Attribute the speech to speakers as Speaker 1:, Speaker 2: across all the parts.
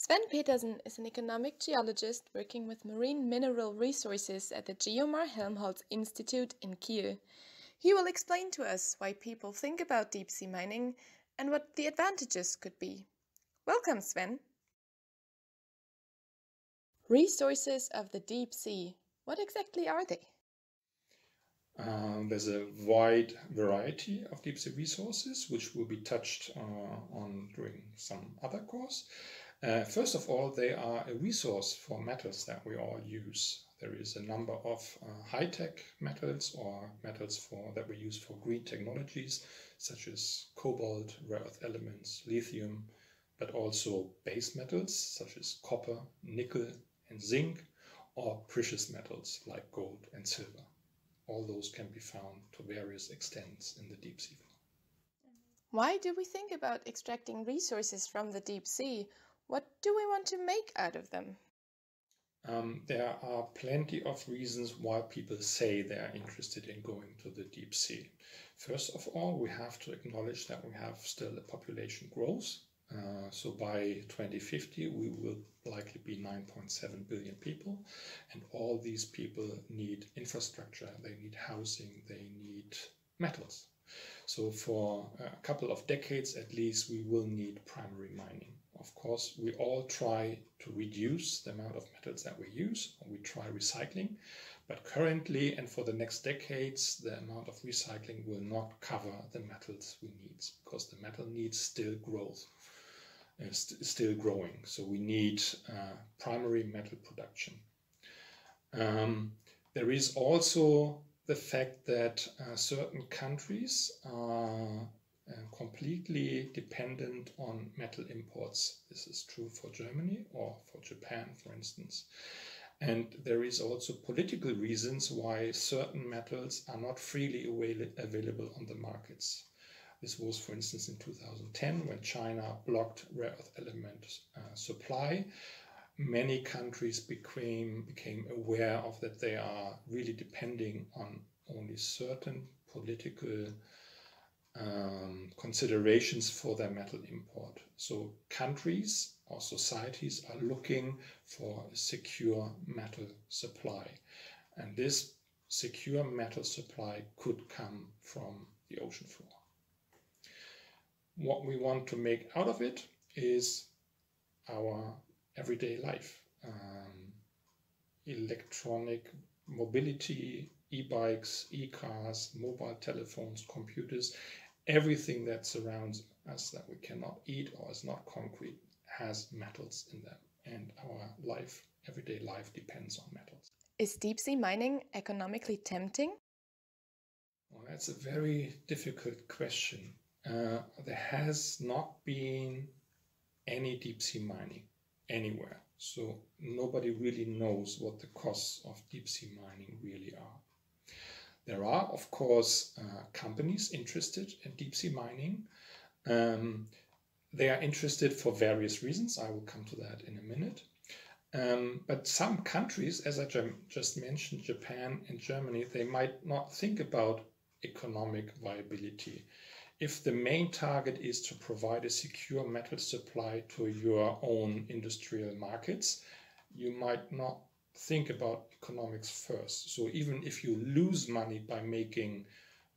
Speaker 1: Sven Petersen is an economic geologist working with marine mineral resources at the GEOMAR Helmholtz-Institute in Kiel. He will explain to us why people think about deep-sea mining and what the advantages could be. Welcome, Sven. Resources of the deep sea. What exactly are they?
Speaker 2: There's a wide variety of deep sea resources, which will be touched on during some other course. First of all, they are a resource for metals that we all use. There is a number of high-tech metals or metals that we use for green technologies, such as cobalt, rare earth elements, lithium, but also base metals, such as copper, nickel, and zinc, or precious metals like gold and silver. All those can be found to various extents in the deep sea floor.
Speaker 1: Why do we think about extracting resources from the deep sea? What do we want to make out of them?
Speaker 2: There are plenty of reasons why people say they are interested in going to the deep sea. First of all, we have to acknowledge that we have still a population growth. So by 2050, we will likely be 9.7 billion people, and all these people need infrastructure, they need housing, they need metals. So for a couple of decades at least, we will need primary mining. Of course, we all try to reduce the amount of metals that we use, or we try recycling, but currently and for the next decades, the amount of recycling will not cover the metals we need, because the metal needs still growth. Still growing, so we need primary metal production. There is also the fact that certain countries are completely dependent on metal imports. This is true for Germany or for Japan, for instance. And there is also political reasons why certain metals are not freely available on the markets. This was, for instance, in 2010 when China blocked rare earth element supply. Many countries became aware of that they are really depending on only certain political considerations for their metal import. So countries or societies are looking for a secure metal supply. And this secure metal supply could come from the ocean floor. What we want to make out of it is our everyday life. Electronic mobility, e-bikes, e-cars, mobile telephones, computers, everything that surrounds us that we cannot eat or is not concrete has metals in them. And our life, everyday life, depends on metals.
Speaker 1: Is deep-sea mining economically tempting?
Speaker 2: Well, that's a very difficult question. There has not been any deep-sea mining anywhere, so nobody really knows what the costs of deep-sea mining really are. There are, of course, companies interested in deep-sea mining. They are interested for various reasons. I will come to that in a minute. But some countries, as I just mentioned, Japan and Germany, they might not think about economic viability. If the main target is to provide a secure metal supply to your own industrial markets, you might not think about economics first. So even if you lose money by making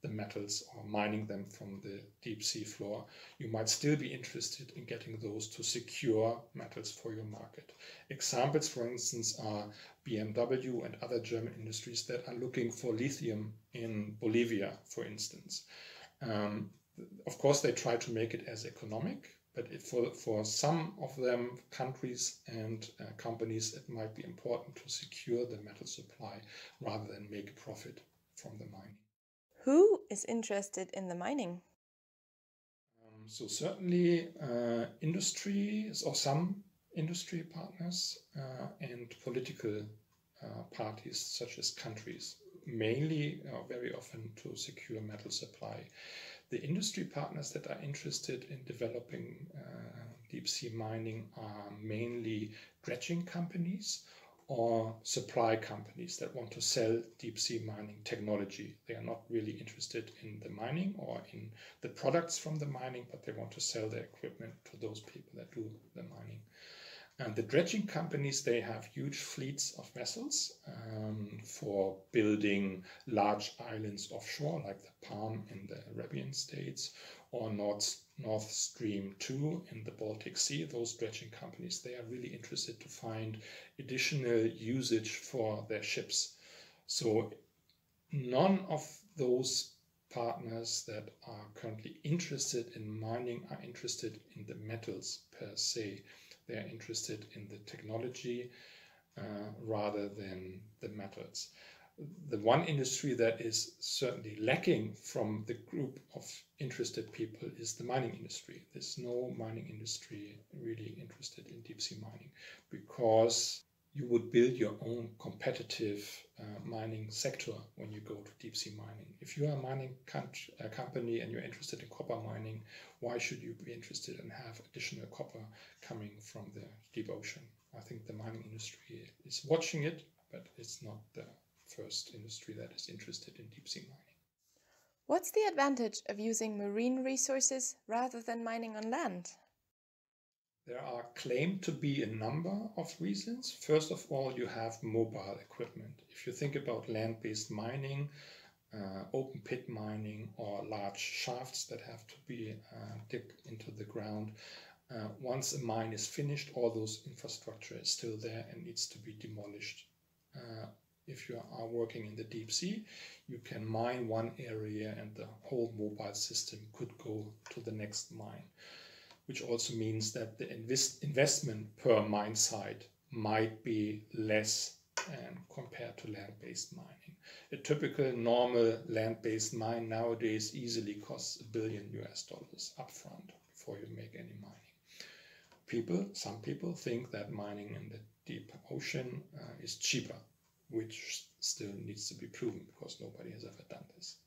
Speaker 2: the metals or mining them from the deep sea floor, you might still be interested in getting those to secure metals for your market. Examples, for instance, are BMW and other German industries that are looking for lithium in Bolivia, for instance. Of course, they try to make it as economic, but for some of them, countries and companies, it might be important to secure the metal supply rather than make a profit from the mining.
Speaker 1: Who is interested in the mining?
Speaker 2: So certainly industries or some industry partners and political parties such as countries, mainly very often to secure metal supply. The industry partners that are interested in developing deep sea mining are mainly dredging companies or supply companies that want to sell deep sea mining technology. They are not really interested in the mining or in the products from the mining, but they want to sell their equipment to those people that do the mining. And the dredging companies, they have huge fleets of vessels for building large islands offshore, like the Palm in the Arabian states, or North Stream 2 in the Baltic Sea. Those dredging companies, they are really interested to find additional usage for their ships. So none of those partners that are currently interested in mining are interested in the metals per se. They are interested in the technology rather than the methods. The one industry that is certainly lacking from the group of interested people is the mining industry. There's no mining industry really interested in deep sea mining, because you would build your own competitive mining sector when you go to deep sea mining. If you are a mining company and you're interested in copper mining, why should you be interested and have additional copper coming from the deep ocean? I think the mining industry is watching it, but it's not the first industry that is interested in deep sea mining.
Speaker 1: What's the advantage of using marine resources rather than mining on land?
Speaker 2: There are claimed to be a number of reasons. First of all, you have mobile equipment. If you think about land-based mining, open pit mining, or large shafts that have to be dipped into the ground, once a mine is finished, all those infrastructure is still there and needs to be demolished. If you are working in the deep sea, you can mine one area and the whole mobile system could go to the next mine, which also means that the investment per mine site might be less compared to land-based mining. A typical normal land-based mine nowadays easily costs $1 billion upfront before you make any mining. Some people think that mining in the deep ocean is cheaper, which still needs to be proven because nobody has ever done this.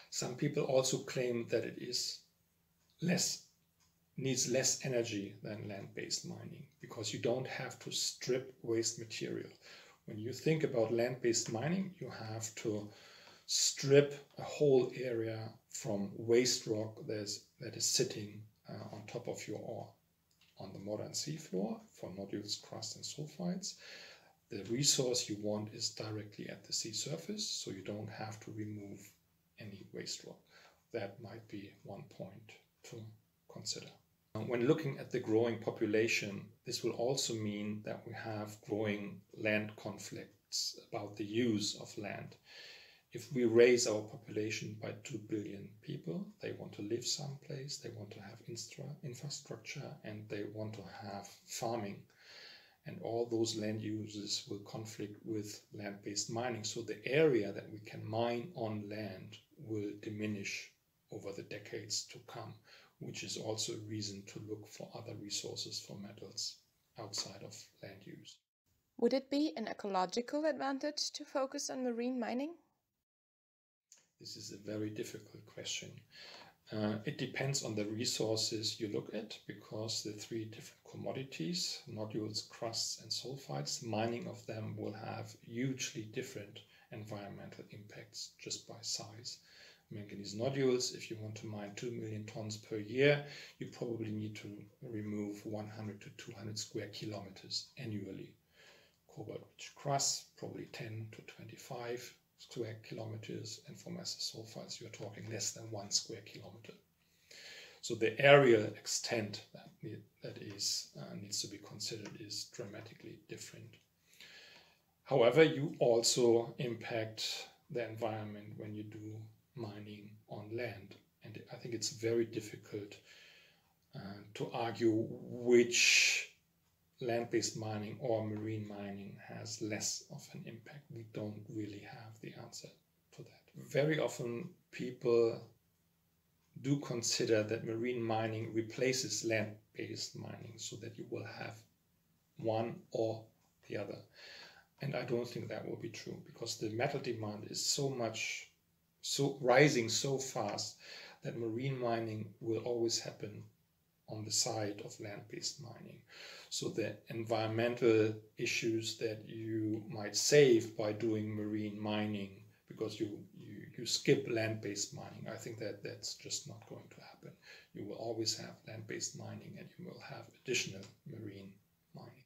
Speaker 2: Some people also claim that it is needs less energy than land-based mining, because you don't have to strip waste material. When you think about land-based mining, you have to strip a whole area from waste rock that is sitting on top of your ore. On the modern seafloor, for nodules, crusts and sulfides, the resource you want is directly at the sea surface, so you don't have to remove any waste rock. That might be one point to consider. When looking at the growing population, this will also mean that we have growing land conflicts about the use of land. If we raise our population by 2 billion people, they want to live someplace, they want to have infrastructure, and they want to have farming. And all those land uses will conflict with land-based mining. So the area that we can mine on land will diminish over the decades to come, which is also a reason to look for other resources for metals outside of land use.
Speaker 1: Would it be an ecological advantage to focus on marine mining?
Speaker 2: This is a very difficult question. It depends on the resources you look at, because the three different commodities, nodules, crusts and sulfides, mining of them will have hugely different environmental impacts just by size. Manganese nodules, if you want to mine 2 million tons per year, you probably need to remove 100 to 200 square kilometers annually. Cobalt-rich crusts, probably 10 to 25 square kilometers, and for massive sulfides, you're talking less than 1 square kilometer. So the areal extent that needs to be considered is dramatically different. However, you also impact the environment when you do mining on land, and I think it's very difficult to argue which land-based mining or marine mining has less of an impact. We don't really have the answer to that. Very often people do consider that marine mining replaces land-based mining, so that you will have one or the other. And I don't think that will be true, because the metal demand is rising so fast that marine mining will always happen on the side of land-based mining. So the environmental issues that you might save by doing marine mining, because you you skip land-based mining. I think that that's just not going to happen. You will always have land-based mining, and you will have additional marine mining.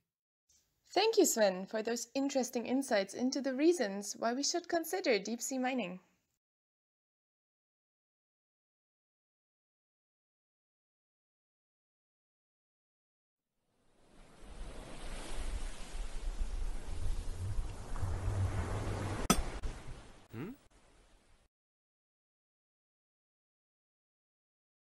Speaker 1: Thank you, Sven, for those interesting insights into the reasons why we should consider deep sea mining.